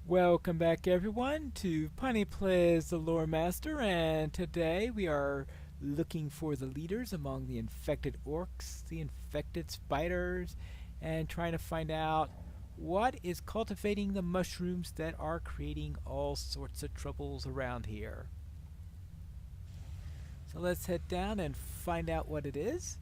Welcome back everyone to Punny Plays the Lore Master, and today we are looking for the leaders among the infected orcs, the infected spiders, and trying to find out what is cultivating the mushrooms that are creating all sorts of troubles around here. So let's head down and find out what it is.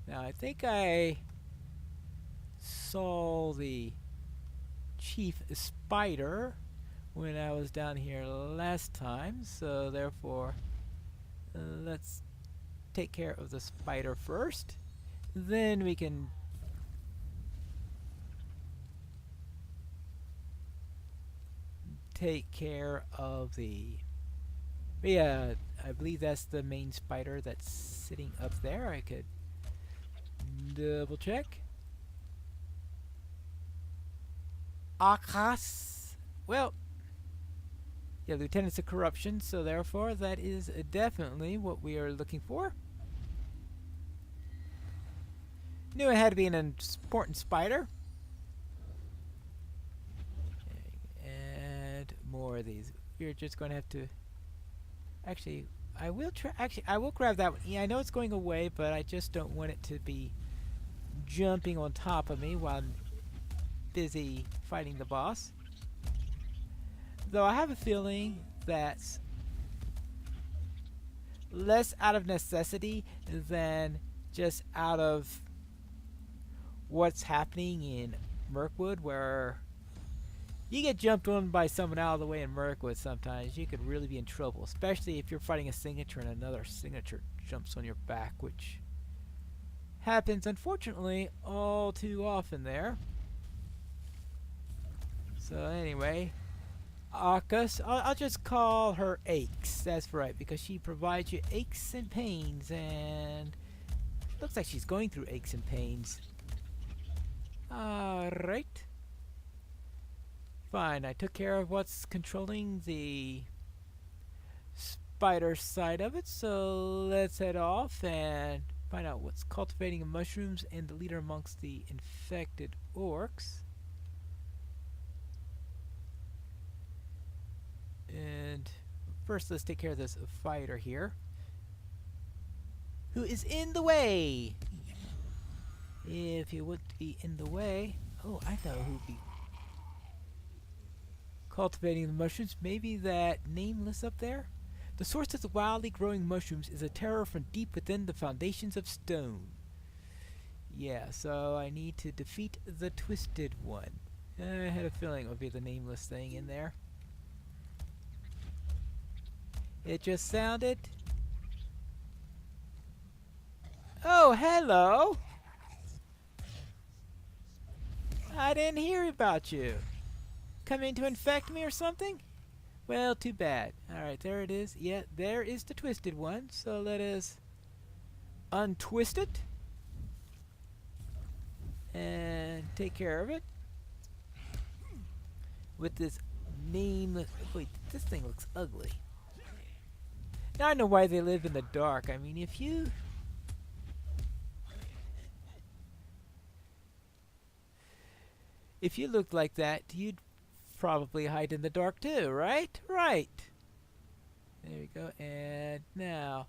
Now I think I saw the chief spider when I was down here last time, so therefore let's take care of the spider first, then we can take care of the I believe that's the main spider that's sitting up there. I could double check. Akas. Well, yeah, Lieutenants of Corruption, so therefore that is definitely what we are looking for. Knew it had to be an important spider. And more of these. We're just going to have to... Actually, I will try... Actually, I will grab that one. Yeah, I know it's going away, but I just don't want it to be jumping on top of me while I'm busy fighting the boss. Though I have a feeling that's less out of necessity than just out of what's happening in Mirkwood, where you get jumped on by someone out of the way in Mirkwood. Sometimes you could really be in trouble, especially if you're fighting a signature and another signature jumps on your back, which happens unfortunately all too often there. So anyway, Arcus, I'll just call her Aches. That's right, because she provides you aches and pains, and looks like she's going through aches and pains. Alright. Fine, I took care of what's controlling the spider side of it, so let's head off and find out what's cultivating the mushrooms and the leader amongst the infected orcs. And first, let's take care of this fighter here, who is in the way. If he would be in the way, oh, I know who'd be cultivating the mushrooms. Maybe that nameless up there. The source of the wildly growing mushrooms is a terror from deep within the foundations of stone. Yeah, so I need to defeat the twisted one. I had a feeling it would be the nameless thing in there. It just sounded... Oh, hello! I didn't hear about you. Coming to infect me or something? Well, too bad. Alright, there it is. Yeah, there is the twisted one. So let us untwist it and take care of it with this nameless... Wait, this thing looks ugly. Now I know why they live in the dark. I mean, if you... If you looked like that, you'd probably hide in the dark too, right? Right. There you go. And now,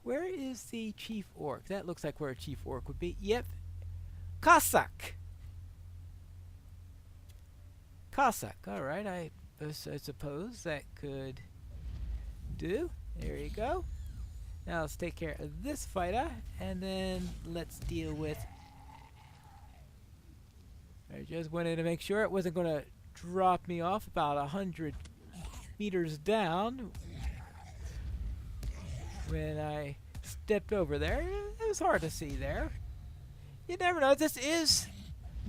where is the chief orc? That looks like where a chief orc would be. Yep. Cossack. Cossack. Alright, I suppose that could do. There you go. Now let's take care of this fighter, and then let's deal with... I just wanted to make sure it wasn't going to drop me off about 100 meters down when I stepped over there. It was hard to see there. You never know. This is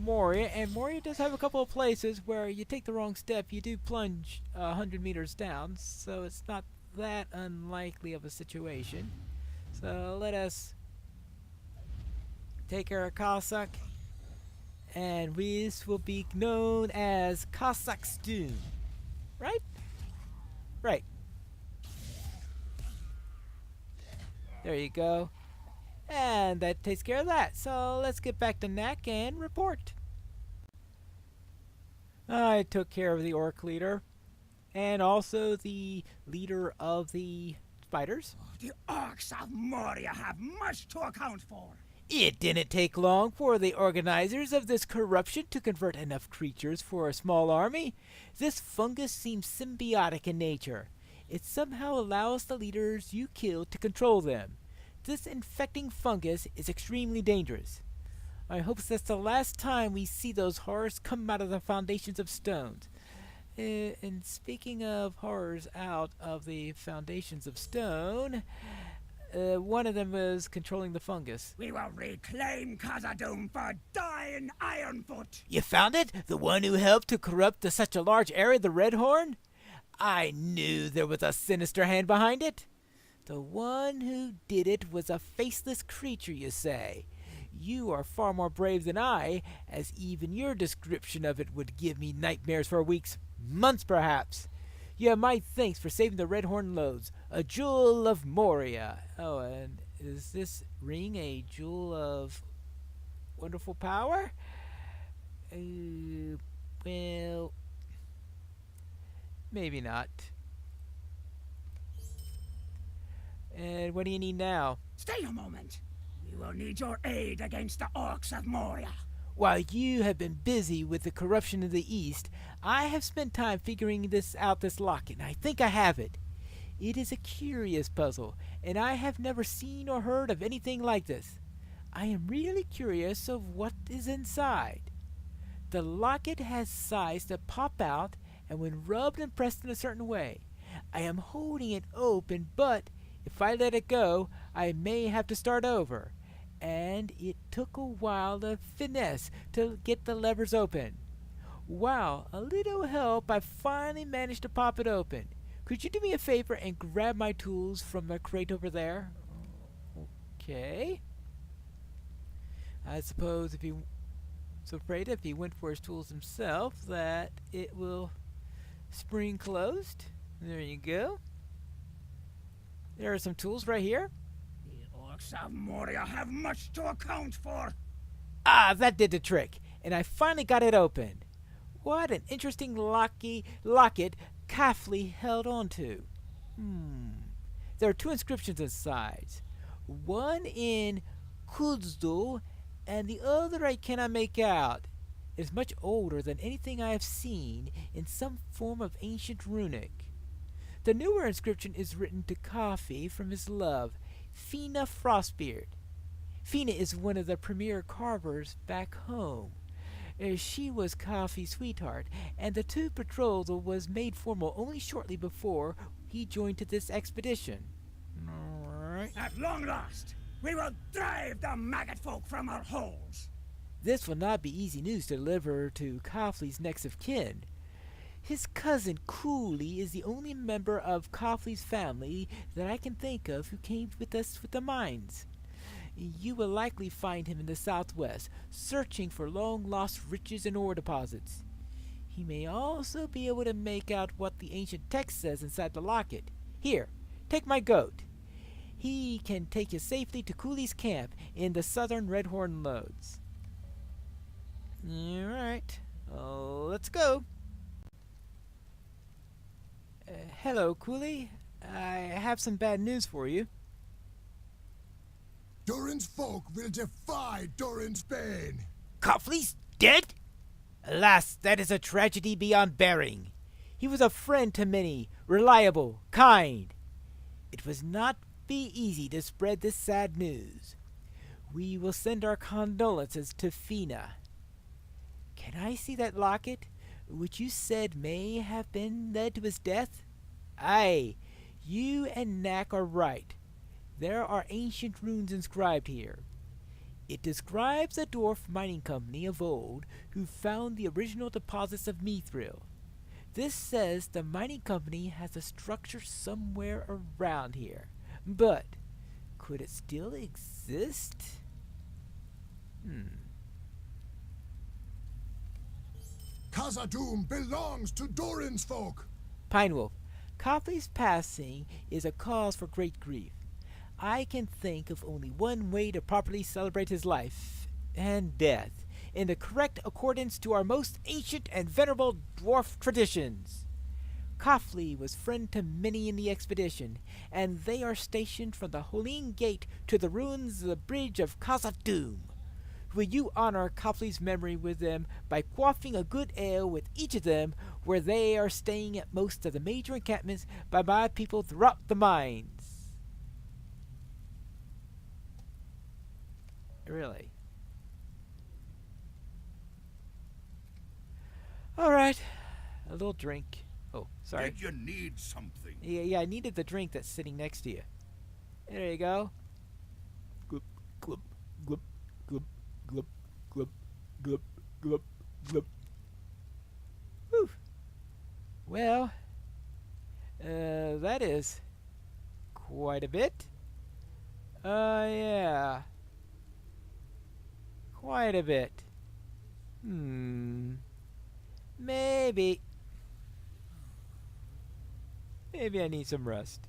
Moria, and Moria does have a couple of places where you take the wrong step, you do plunge 100 meters down, so it's not that unlikely of a situation. So let us take care of Cossack, and this will be known as Cossack's Doom. Right? Right. There you go. And that takes care of that. So let's get back to Knack and report. I took care of the orc leader, and also the leader of the spiders. The orcs of Moria have much to account for. It didn't take long for the organizers of this corruption to convert enough creatures for a small army. This fungus seems symbiotic in nature. It somehow allows the leaders you kill to control them. This infecting fungus is extremely dangerous. I hope that's the last time we see those horrors come out of the foundations of stones. And speaking of horrors out of the foundations of stone, one of them was controlling the fungus. We will reclaim Khazad-dûm for dying Ironfoot. You found it? The one who helped to corrupt such a large area, the Red Horn? I knew there was a sinister hand behind it. The one who did it was a faceless creature, you say. You are far more brave than I, as even your description of it would give me nightmares for weeks, months perhaps. You have my thanks for saving the Red Horn loads, a jewel of Moria. Oh, and is this ring a jewel of wonderful power? Well, maybe not. And what do you need now? Stay a moment. We will need your aid against the orcs of Moria. While you have been busy with the corruption of the East, I have spent time figuring this locket, and I think I have it. It is a curious puzzle, and I have never seen or heard of anything like this. I am really curious of what is inside. The locket has sides that pop out, and when rubbed and pressed in a certain way. I am holding it open, but if I let it go, I may have to start over. And it took a while of finesse to get the levers open. Wow, a little help, I finally managed to pop it open. Could you do me a favor and grab my tools from the crate over there? Okay. I suppose if he went for his tools himself, that it will spring closed. There you go. There are some tools right here. The orcs of Moria have much to account for. Ah, that did the trick, and I finally got it open. What an interesting locket Kafli held onto. There are two inscriptions inside. One in Kuzdul, and the other I cannot make out. It is much older than anything I have seen in some form of ancient runic. The newer inscription is written to Kafi from his love, Fina Frostbeard. Fina is one of the premier carvers back home. She was Kafi's sweetheart, and the two betrothal was made formal only shortly before he joined to this expedition. Alright. At long last, we will drive the maggot folk from our holes. This will not be easy news to deliver to Kafi's next of kin. His cousin Cooley is the only member of Coffley's family that I can think of who came with us with the mines. You will likely find him in the southwest, searching for long-lost riches and ore deposits. He may also be able to make out what the ancient text says inside the locket. Here, take my goat. He can take you safely to Cooley's camp in the southern Redhorn Lodes. Alright, let's go. Hello, Cooley. I have some bad news for you. Durin's folk will defy Durin's bane. Coffley's dead? Alas, that is a tragedy beyond bearing. He was a friend to many, reliable, kind. It was not be easy to spread this sad news. We will send our condolences to Fina. Can I see that locket, which you said may have been led to his death? Aye, you and Knack are right. There are ancient runes inscribed here. It describes a dwarf mining company of old who found the original deposits of mithril. This says the mining company has a structure somewhere around here. But could it still exist? Khazad-dûm belongs to Durin's folk. Pinewolf, Copley's passing is a cause for great grief. I can think of only one way to properly celebrate his life and death, in the correct accordance to our most ancient and venerable dwarf traditions. Coughley was friend to many in the expedition, and they are stationed from the Holine Gate to the ruins of the Bridge of Khazad-dûm. Will you honor Coughley's memory with them by quaffing a good ale with each of them, where they are staying at most of the major encampments by my people throughout the mines? Really? Alright, a little drink. Oh, sorry. Did you need something? Yeah, I needed the drink that's sitting next to you. There you go. Glub, glub, glub, glub, glub, glub, glub, glub, glub. Whew. Well, that is quite a bit. Yeah. Quite a bit. Maybe. Maybe I need some rest.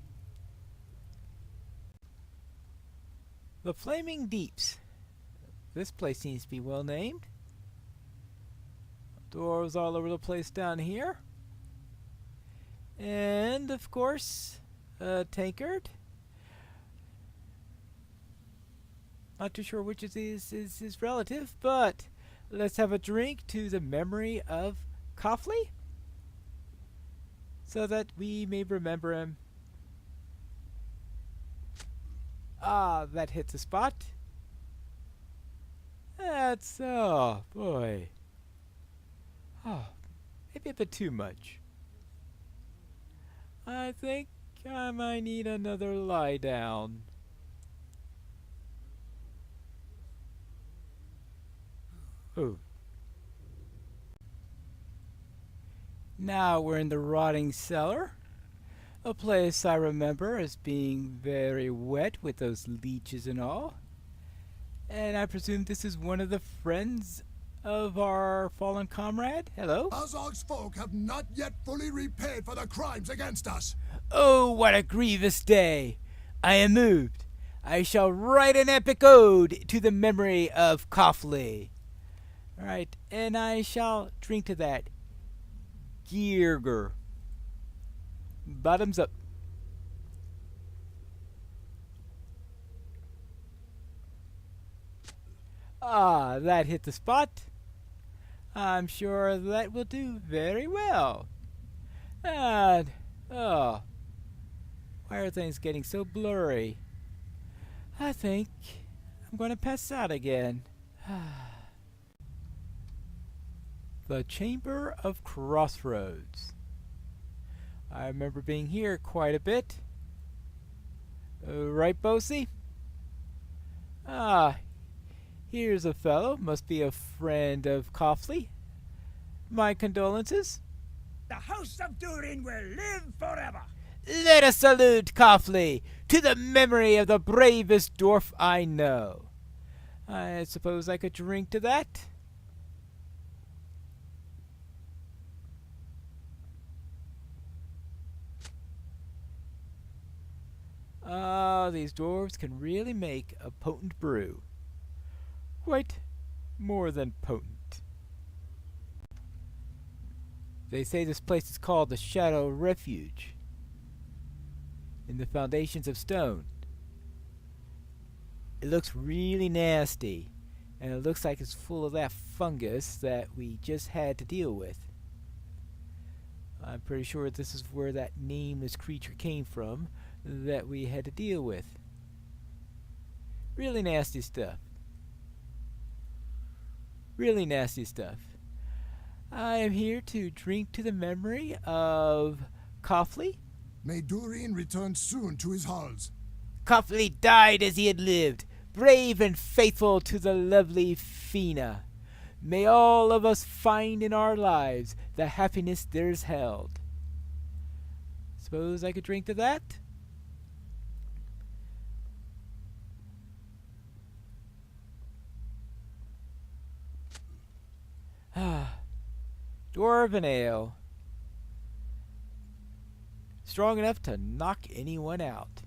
The Flaming Deeps. This place seems to be well named. Doors all over the place down here. And, of course, Tankard. Not too sure which of these is his relative, but let's have a drink to the memory of Coughley, so that we may remember him. Ah, that hits the spot. That's, oh boy. Oh, maybe a bit too much. I think I might need another lie down. Oh. Now we're in the Rotten Cellar, a place I remember as being very wet with those leeches and all. And I presume this is one of the friends of our fallen comrade? Hello? Azog's folk have not yet fully repaid for the crimes against us. Oh, what a grievous day! I am moved. I shall write an epic ode to the memory of Coughley. Alright, and I shall drink to that. Gearger. Bottoms up. Ah, that hit the spot. I'm sure that will do very well. And, oh, why are things getting so blurry? I think I'm going to pass out again. The Chamber of Crossroads. I remember being here quite a bit. Right, Bosie? Ah, here's a fellow. Must be a friend of Coughley. My condolences. The House of Durin will live forever. Let us salute Coughley to the memory of the bravest dwarf I know. I suppose I could drink to that. Ah, these dwarves can really make a potent brew. Quite more than potent. They say this place is called the Shadow Refuge, in the foundations of stone. It looks really nasty, and it looks like it's full of that fungus that we just had to deal with. I'm pretty sure this is where that nameless creature came from that we had to deal with. Really nasty stuff. Really nasty stuff. I am here to drink to the memory of Coughley. May Durin return soon to his halls. Coughley died as he had lived, brave and faithful to the lovely Fina. May all of us find in our lives the happiness there's held. Suppose I could drink to that? Dwarven ale. Strong enough to knock anyone out.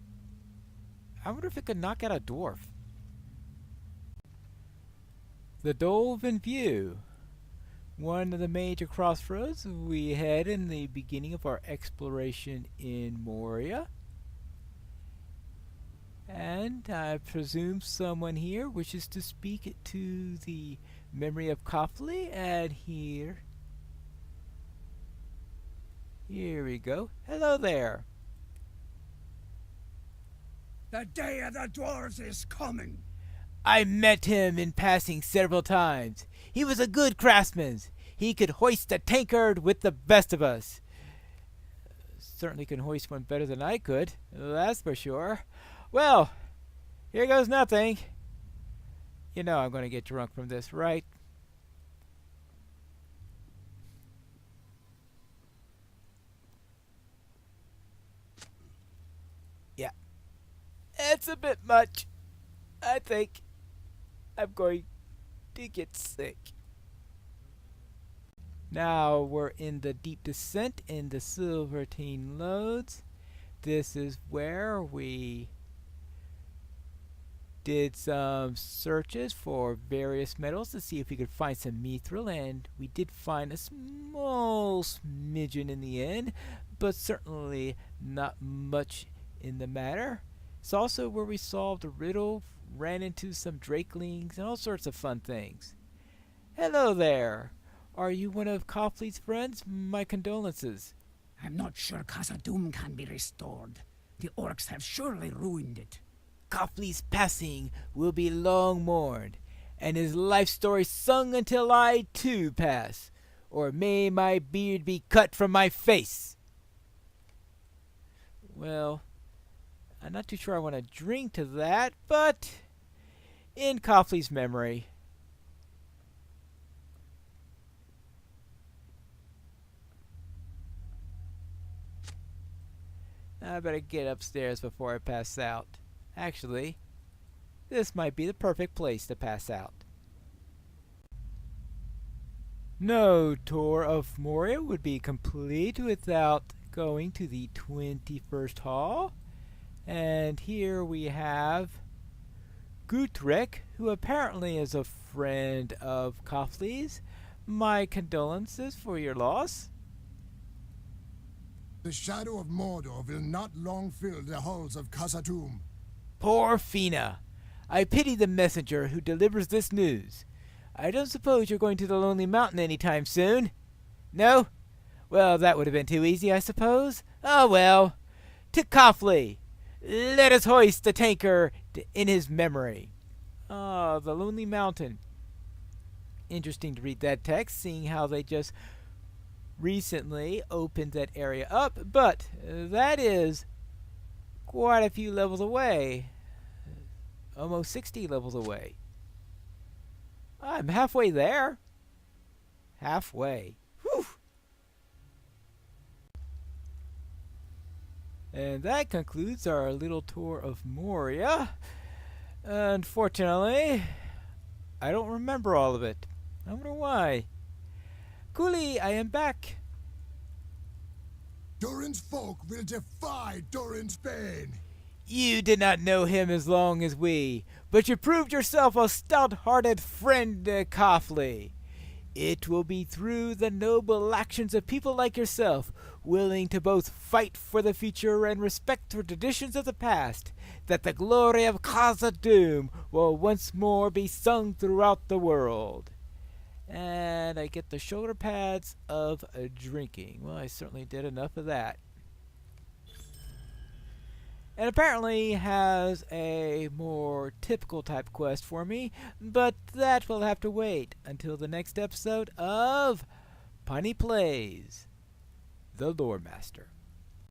I wonder if it could knock out a dwarf. The Dovan View, one of the major crossroads we had in the beginning of our exploration in Moria. And I presume someone here wishes to speak to the memory of Copley, and here we go. Hello there. The day of the dwarves is coming. I met him in passing several times. He was a good craftsman. He could hoist a tankard with the best of us. Certainly can hoist one better than I could, that's for sure. Well, here goes nothing. You know I'm going to get drunk from this, right? Yeah. It's a bit much. I think I'm going to get sick. Now we're in the deep descent in the Silvertine Lodes. This is where we did some searches for various metals to see if we could find some mithril, and we did find a small smidgen in the end, but certainly not much in the matter. It's also where we solved a riddle, ran into some drakelings, and all sorts of fun things. Hello there. Are you one of Copley's friends? My condolences. I'm not sure Casa Doom can be restored. The orcs have surely ruined it. Copley's passing will be long mourned, and his life story sung until I too pass, or may my beard be cut from my face. Well, I'm not too sure I want to drink to that, but in Copley's memory. I better get upstairs before I pass out. Actually, this might be the perfect place to pass out. No tour of Moria would be complete without going to the 21st Hall. And here we have Gutrek, who apparently is a friend of Copley's. My condolences for your loss. The shadow of Mordor will not long fill the halls of Khazad-dûm. Poor Fina. I pity the messenger who delivers this news. I don't suppose you're going to the Lonely Mountain any time soon? No? Well, that would have been too easy, I suppose. Oh well. To Copley. Let us hoist the tanker in his memory. Ah, the Lonely Mountain. Interesting to read that text, seeing how they just recently opened that area up, but that is quite a few levels away. Almost 60 levels away. I'm halfway there. Halfway. Whew. And that concludes our little tour of Moria. Unfortunately, I don't remember all of it. I wonder why. Cooley, I am back. Durin's folk will defy Durin's bane. You did not know him as long as we, but you proved yourself a stout-hearted friend to Copley. It will be through the noble actions of people like yourself, willing to both fight for the future and respect for traditions of the past, that the glory of Khazad-dûm will once more be sung throughout the world. And I get the shoulder pads of drinking. Well, I certainly did enough of that. And apparently has a more typical type quest for me, but that will have to wait until the next episode of Punny Plays, the Lore Master.